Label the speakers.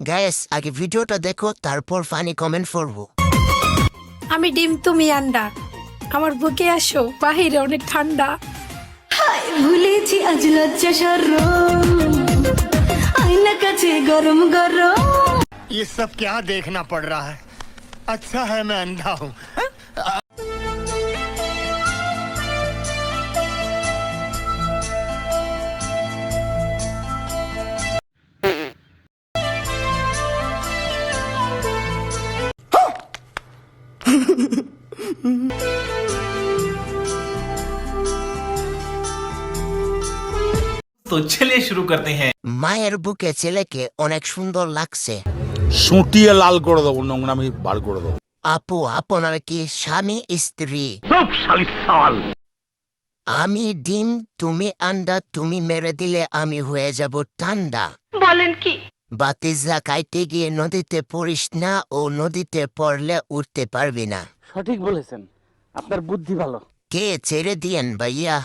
Speaker 1: Guys আগে ভিডিওটা দেখো তারপর ফানি কমেন্ট করবো।
Speaker 2: আমি ডিম তুমি আন্ডা, আমার বুকে আসো, বাহিরে অনেক ঠান্ডা।
Speaker 3: ভুলেছি আজ লজ্জা শরম, আয়না কাছে গরম গরম।
Speaker 4: ये सब क्या देखना पड़ रहा है? अच्छा है मैं अंधा हूँ।
Speaker 5: तो चलिए शुरू करते हैं।
Speaker 1: মায়ের বুকে ছেলেকে অনেক সুন্দর লাগছে।
Speaker 6: সুটিয়ে লাল করে দেবো, নোংরামি বার করে দেবো।
Speaker 1: আপু আপনার কি স্বামী স্ত্রী? আমি ডিম তুমি আন্ডা, তুমি মেরে দিলে আমি হয়ে যাব ঠান্ডা।
Speaker 3: বলেন কি?
Speaker 1: বাতিজা কাইতে গিয়ে নদীতে পড়িস না, ও নদীতে পড়লে উঠতে পারবি না।
Speaker 7: সঠিক বলেছেন, আপনার বুদ্ধি ভালো।
Speaker 1: কে ছেড়ে দিয়েন ভাইয়া।